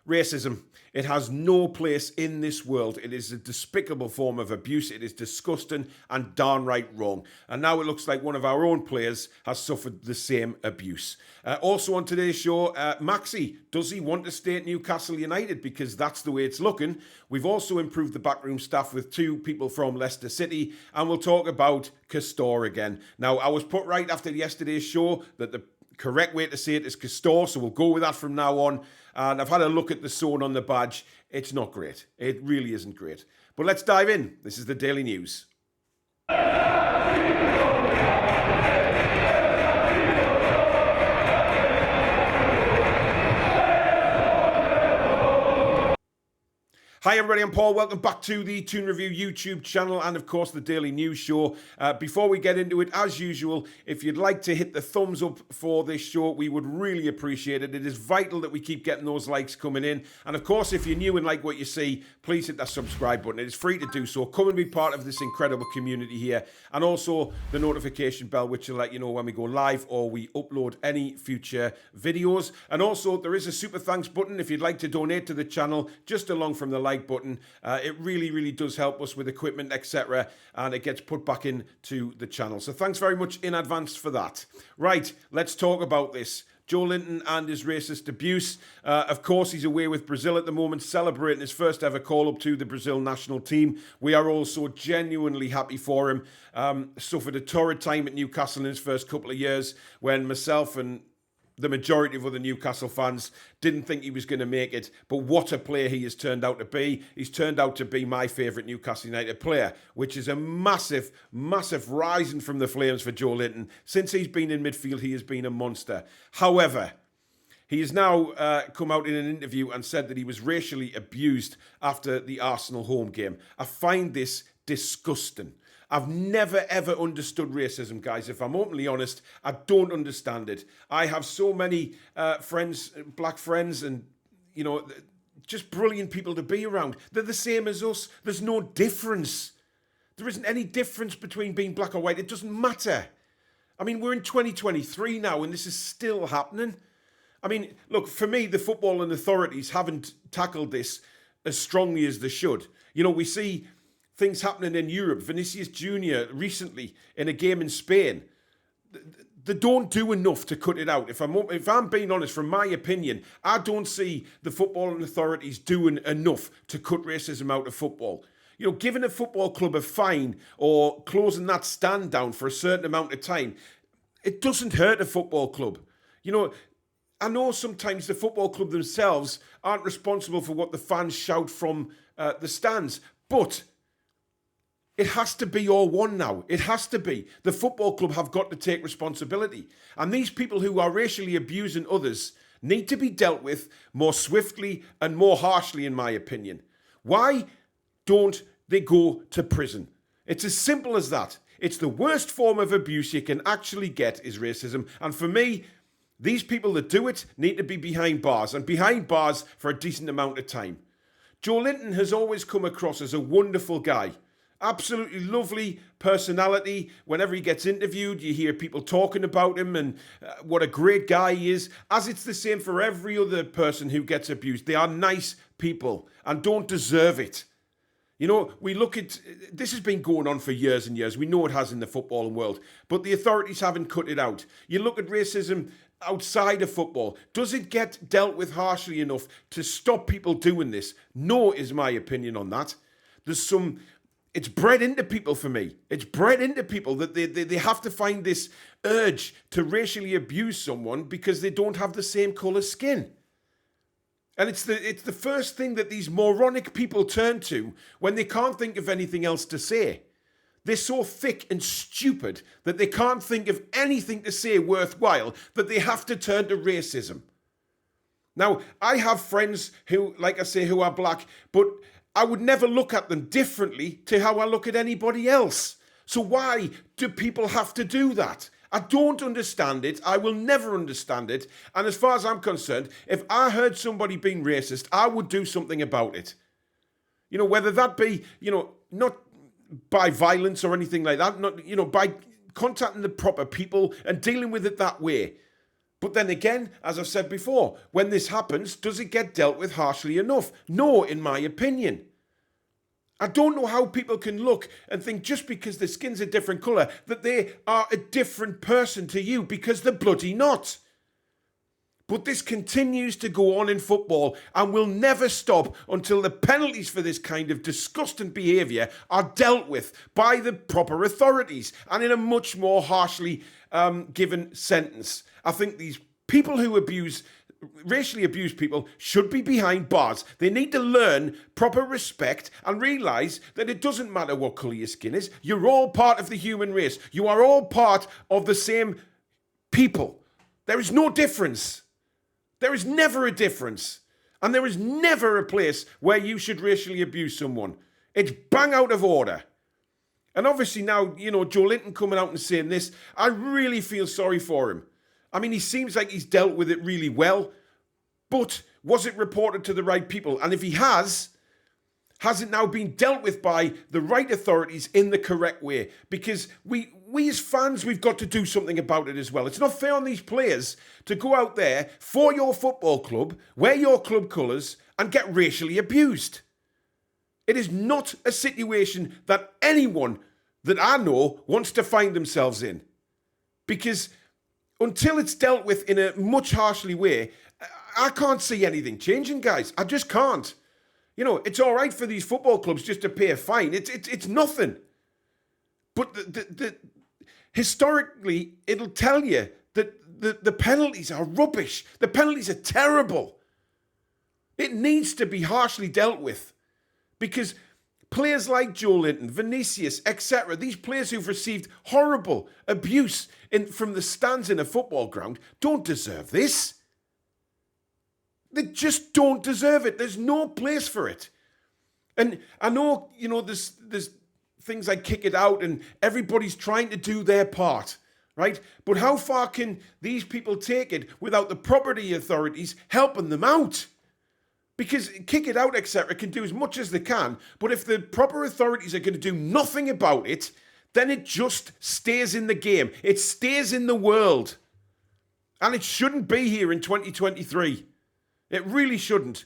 Racism. It has no place in this world. It is a despicable form of abuse. It is disgusting and downright wrong. And now it looks like one of our own players has suffered the same abuse. Also on today's show, Maxi, does he want to stay at Newcastle United? Because that's the way it's looking. We've also improved the backroom staff with 2 people from Leicester City. And we'll talk about Castore again. Now, I was put right after yesterday's show that the correct way to say it is Castore, so we'll go with that from now on. And I've had a look at the sewn on the badge. It's not great. It really isn't great. But let's dive in. This is the Daily News. Hi everybody, I'm Paul. Welcome back to the Toon Review YouTube channel and of course the Daily News Show. Before we get into it, as usual, if you'd like to hit the thumbs up for this show, we would really appreciate it. It is vital that we keep getting those likes coming in. And of course, if you're new and like what you see, please hit that subscribe button. It is free to do so. Come and be part of this incredible community here. And also the notification bell, which will let you know when we go live or we upload any future videos. And also there is a super thanks button if you'd like to donate to the channel, just along from the like button. It really does help us with equipment, etc., and it gets put back into the channel. So thanks very much in advance for that. Right, let's talk about this. Joelinton and his racist abuse. Of course, he's away with Brazil at the moment, celebrating his first ever call-up to the Brazil national team. We are also genuinely happy for him. Suffered a torrid time at Newcastle in his first couple of years when myself and the majority of other Newcastle fans didn't think he was going to make it. But what a player he has turned out to be. He's turned out to be my favourite Newcastle United player, which is a massive rising from the flames for Joelinton. Since he's been in midfield, he has been a monster. However, he has now come out in an interview and said that he was racially abused after the Arsenal home game. I find this disgusting. I've never ever understood racism, guys. If I'm openly honest, I don't understand it. I have so many friends, black friends, and, you know, just brilliant people to be around. They're the same as us. There's no difference. There isn't any difference between being black or white. It doesn't matter. I mean, we're in 2023 now, and this is still happening. I mean, look, for me, the football and authorities haven't tackled this as strongly as they should. You know, we see things happening in Europe. Vinicius Jr. recently in a game in Spain. They don't do enough to cut it out. If I'm being honest, from my opinion, I don't see the football and authorities doing enough to cut racism out of football. You know, giving a football club a fine or closing that stand down for a certain amount of time, it doesn't hurt a football club. You know, I know sometimes the football club themselves aren't responsible for what the fans shout from the stands, but it has to be all one now. It has to be. The football club have got to take responsibility. And these people who are racially abusing others need to be dealt with more swiftly and more harshly, in my opinion. Why don't they go to prison? It's as simple as that. It's the worst form of abuse you can actually get is racism. And for me, these people that do it need to be behind bars, and behind bars for a decent amount of time. Joelinton has always come across as a wonderful guy. Absolutely lovely personality. Whenever he gets interviewed, you hear people talking about him and what a great guy he is, as it's the same for every other person who gets abused. They are nice people and don't deserve it. You know, we look at, this has been going on for years and years. We know it has in the footballing world, but the authorities haven't cut it out. You look at racism outside of football. Does it get dealt with harshly enough to stop people doing this? No, is my opinion on that. It's bred into people for me. It's bred into people that they have to find this urge to racially abuse someone because they don't have the same colour skin. And it's the first thing that these moronic people turn to when they can't think of anything else to say. They're so thick and stupid that they can't think of anything to say worthwhile that they have to turn to racism. Now, I have friends who, like I say, who are black, but I would never look at them differently to how I look at anybody else. So why do people have to do that? I don't understand it. I will never understand it. And as far as I'm concerned, if I heard somebody being racist, I would do something about it. You know, whether that be, you know, not by violence or anything like that, not, you know, by contacting the proper people and dealing with it that way. But then again, as I've said before, when this happens, does it get dealt with harshly enough? No, in my opinion. I don't know how people can look and think just because their skin's a different colour that they are a different person to you, because they're bloody not. But this continues to go on in football and will never stop until the penalties for this kind of disgusting behaviour are dealt with by the proper authorities and in a much more harshly given sentence. I think these people who racially abuse people should be behind bars. They need to learn proper respect and realise that it doesn't matter what colour your skin is. You're all part of the human race. You are all part of the same people. There is no difference. There is never a difference. And there is never a place where you should racially abuse someone. It's bang out of order. And obviously now, Joelinton coming out and saying this, I really feel sorry for him. I mean, he seems like he's dealt with it really well. But was it reported to the right people? And if he has it now been dealt with by the right authorities in the correct way? Because we as fans, we've got to do something about it as well. It's not fair on these players to go out there for your football club, wear your club colours, and get racially abused. It is not a situation that anyone that I know wants to find themselves in. Because until it's dealt with in a much harshly way, I can't see anything changing, guys. I just can't. It's all right for these football clubs just to pay a fine. It's nothing. But historically, it'll tell you that the penalties are rubbish. The penalties are terrible. It needs to be harshly dealt with. Because players like Joelinton, Vinicius, etc., these players who've received horrible abuse from the stands in a football ground don't deserve this. They just don't deserve it. There's no place for it. And I know, there's things like kick it out and everybody's trying to do their part, right? But how far can these people take it without the property authorities helping them out? Because kick it out, etc., can do as much as they can, but if the proper authorities are going to do nothing about it, then it just stays in the game. It stays in the world. And it shouldn't be here in 2023. It really shouldn't.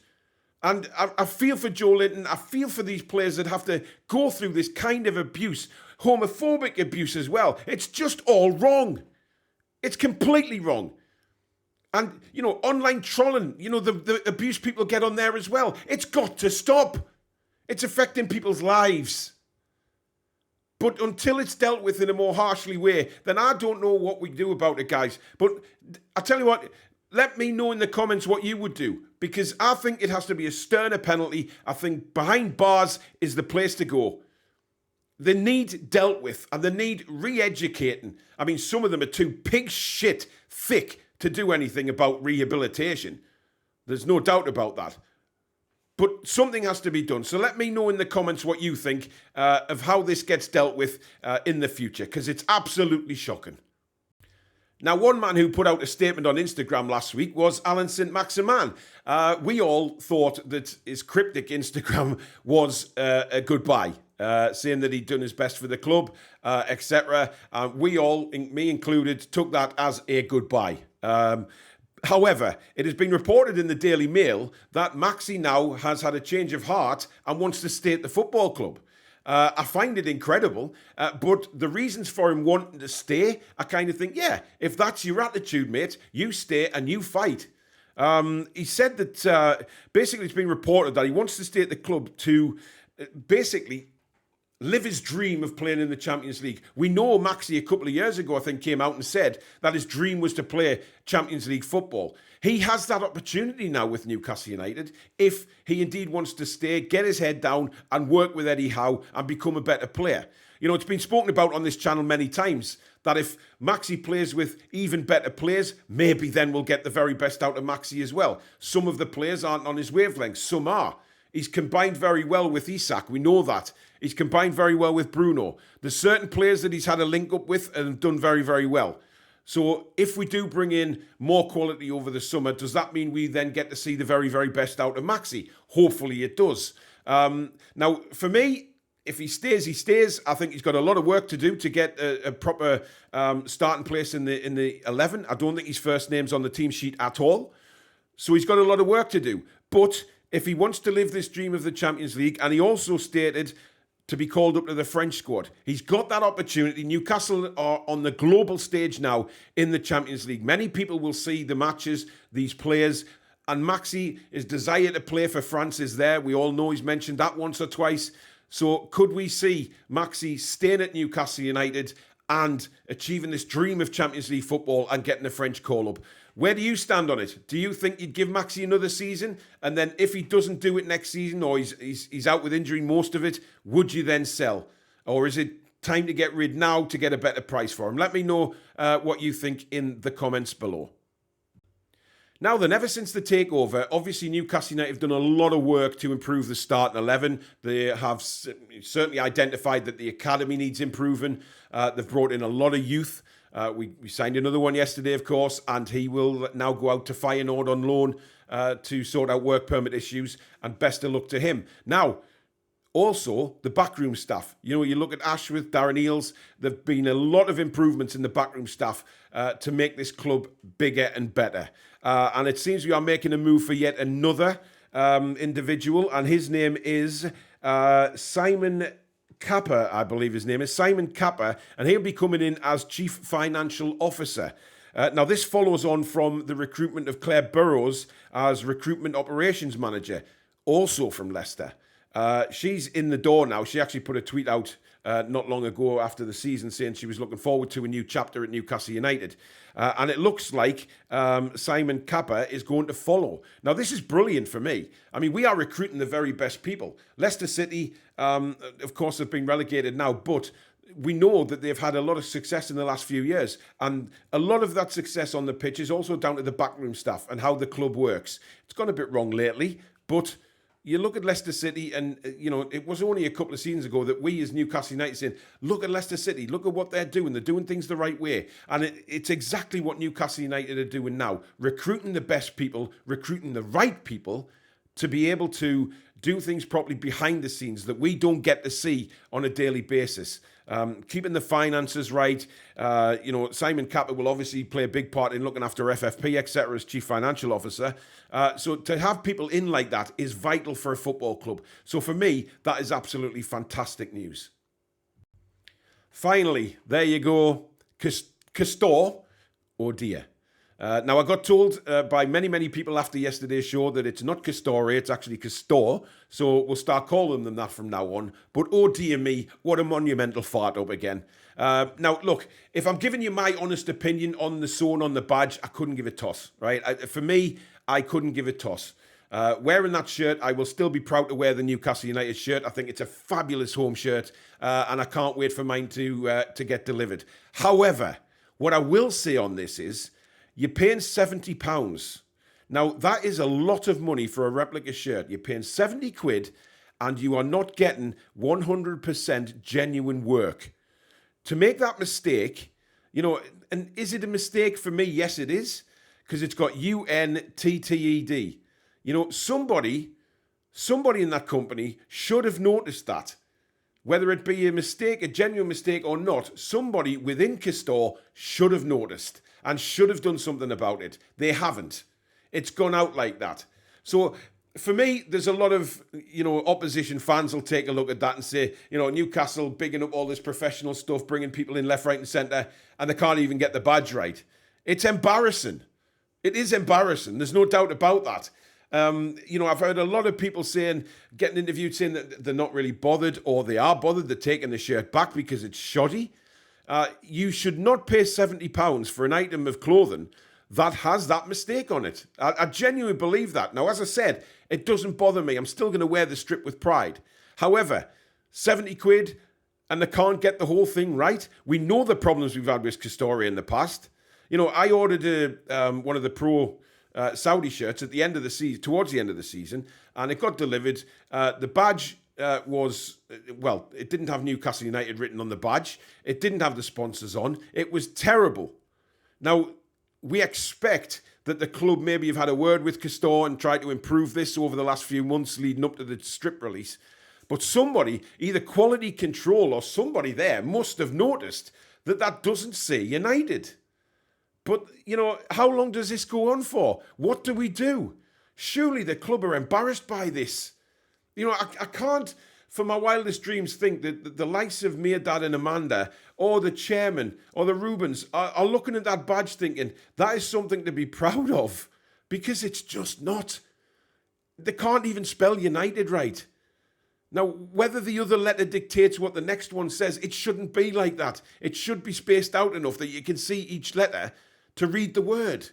And I feel for Joelinton. I feel for these players that have to go through this kind of abuse, homophobic abuse as well. It's just all wrong. It's completely wrong. And, online trolling, the abuse people get on there as well. It's got to stop. It's affecting people's lives. But until it's dealt with in a more harshly way, then I don't know what we do about it, guys. But I tell you what, let me know in the comments what you would do, because I think it has to be a sterner penalty. I think behind bars is the place to go. They need dealt with and they need re-educating. I mean, some of them are too pig shit thick to do anything about rehabilitation. There's no doubt about that. But something has to be done. So let me know in the comments what you think of how this gets dealt with in the future, because it's absolutely shocking. Now, one man who put out a statement on Instagram last week was Alan St. Maximin. We all thought that his cryptic Instagram was a goodbye, saying that he'd done his best for the club, etc. We all, me included, took that as a goodbye. However, it has been reported in the Daily Mail that Maxi now has had a change of heart and wants to stay at the football club. I find it incredible, but the reasons for him wanting to stay, I kind of think, yeah, if that's your attitude, mate, you stay and you fight. He said that basically it's been reported that he wants to stay at the club to basically live his dream of playing in the Champions League. We know Maxi a couple of years ago, I think, came out and said that his dream was to play Champions League football. He has that opportunity now with Newcastle United if he indeed wants to stay, get his head down and work with Eddie Howe and become a better player. It's been spoken about on this channel many times that if Maxi plays with even better players, maybe then we'll get the very best out of Maxi as well. Some of the players aren't on his wavelength, some are. He's combined very well with Isak, we know that. He's combined very well with Bruno. There's certain players that he's had a link up with and have done very, very well. So if we do bring in more quality over the summer, does that mean we then get to see the very, very best out of Maxi? Hopefully it does. Now, for me, if he stays, he stays. I think he's got a lot of work to do to get a proper starting place in the 11. I don't think his first name's on the team sheet at all. So he's got a lot of work to do. But if he wants to live this dream of the Champions League, and he also stated to be called up to the French squad, he's got that opportunity. Newcastle are on the global stage now in the Champions League. Many people will see the matches, these players, and Maxi, his desire to play for France is there. We all know he's mentioned that once or twice. So could we see Maxi staying at Newcastle United and achieving this dream of Champions League football and getting a French call-up? Where do you stand on it? Do you think you'd give Maxi another season? And then if he doesn't do it next season, or he's out with injury most of it, would you then sell? Or is it time to get rid now to get a better price for him? Let me know what you think in the comments below. Now then, ever since the takeover, obviously Newcastle United have done a lot of work to improve the starting 11. They have certainly identified that the academy needs improving. They've brought in a lot of youth. We signed another one yesterday, of course, and he will now go out to Feyenoord on loan to sort out work permit issues, and best of luck to him. Now, also, the backroom staff. You look at Ashworth, Darren Eales, there have been a lot of improvements in the backroom staff to make this club bigger and better. And it seems we are making a move for yet another individual, and his name is Simon Kappa, I believe his name is, Simon Kappa, and he'll be coming in as Chief Financial Officer. Now, this follows on from the recruitment of Claire Burrows as Recruitment Operations Manager, also from Leicester. She's in the door now. She actually put a tweet out not long ago after the season saying she was looking forward to a new chapter at Newcastle United. And it looks like Simon Kappa is going to follow. Now, this is brilliant for me. I mean, we are recruiting the very best people. Leicester City, of course, have been relegated now, but we know that they've had a lot of success in the last few years. And a lot of that success on the pitch is also down to the backroom staff and how the club works. It's gone a bit wrong lately, but you look at Leicester City, and it was only a couple of seasons ago that we as Newcastle United saying, look at Leicester City, look at what they're doing. They're doing things the right way. And it's exactly what Newcastle United are doing now. Recruiting the best people, recruiting the right people to be able to do things properly behind the scenes that we don't get to see on a daily basis. Keeping the finances right. Simon Kappa will obviously play a big part in looking after FFP, etc., as Chief Financial Officer. So to have people in like that is vital for a football club. So for me, that is absolutely fantastic news. Finally, there you go. Castore, oh dear. Now, I got told by many people after yesterday's show that it's not Castore, it's actually Castore. So we'll start calling them that from now on. But oh dear me, what a monumental fart up again. Now, look, if I'm giving you my honest opinion on the sewn on the badge, I couldn't give a toss, right? For me, I couldn't give a toss. Wearing that shirt, I will still be proud to wear the Newcastle United shirt. I think it's a fabulous home shirt, and I can't wait for mine to get delivered. However, what I will say on this is, you're paying £70. Now, that is a lot of money for a replica shirt. You're paying 70 quid and you are not getting 100% genuine work. To make that mistake, and is it a mistake for me? Yes, it is, because it's got UNTTED. Somebody in that company should have noticed that. Whether it be a mistake, a genuine mistake or not, somebody within Castore should have noticed and should have done something about it. They haven't. It's gone out like that. So for me, there's a lot of, opposition fans will take a look at that and say, Newcastle bigging up all this professional stuff, bringing people in left, right and centre, and they can't even get the badge right. It's embarrassing. It is embarrassing. There's no doubt about that. I've heard a lot of people getting interviewed saying that they're not really bothered, or they are bothered. They're taking the shirt back because it's shoddy. You should not pay £70 for an item of clothing that has that mistake on it. I genuinely believe that. Now, as I said, it doesn't bother me. I'm still going to wear the strip with pride. However, 70 quid and they can't get the whole thing right. We know the problems we've had with Castore in the past. I ordered one of the Pro Saudi shirts at the end of the season, towards the end of the season, and it got delivered. The badge it didn't have Newcastle United written on the badge. It didn't have the sponsors on. It was terrible. Now, we expect that the club maybe have had a word with Castore and tried to improve this over the last few months leading up to the strip release. But somebody, either quality control or somebody there, must have noticed that that doesn't say United. But, you know, how long does this go on for? What do we do? Surely the club are embarrassed by this. You know, I can't, for my wildest dreams, think that the likes of Dad and Amanda, or the chairman, or the Rubens, are looking at that badge thinking, that is something to be proud of. Because it's just not. They can't even spell United right. Now, whether the other letter dictates what the next one says, it shouldn't be like that. It should be spaced out enough that you can see each letter to read the word.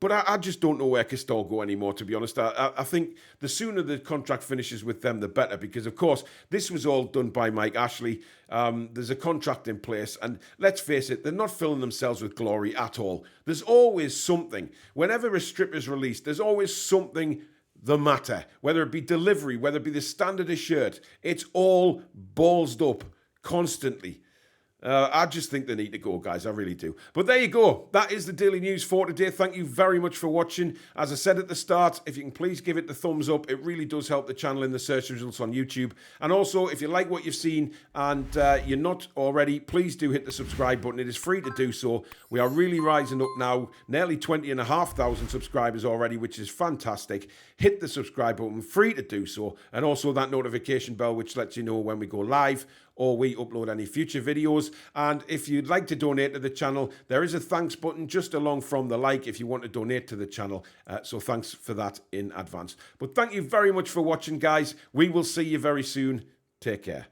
But I just don't know where Castore go anymore, to be honest. I think the sooner the contract finishes with them, the better. Because, of course, this was all done by Mike Ashley. There's a contract in place. And let's face it, they're not filling themselves with glory at all. There's always something. Whenever a strip is released, there's always something the matter. Whether it be delivery, whether it be the standard of shirt. It's all ballsed up constantly. I just think they need to go, guys. I really do. But there you go. That is the daily news for today. Thank you very much for watching. As I said at the start, if you can please give it the thumbs up, it really does help the channel in the search results on YouTube. And also, if you like what you've seen and you're not already, please do hit the subscribe button. It is free to do so. We are really rising up now. Nearly 20,500 subscribers already, which is fantastic. Hit the subscribe button. Free to do so. And also that notification bell, which lets you know when we go live or we upload any future videos. And if you'd like to donate to the channel, there is a thanks button just along from the like if you want to donate to the channel. So thanks for that in advance. But thank you very much for watching, guys. We will see you very soon. Take care.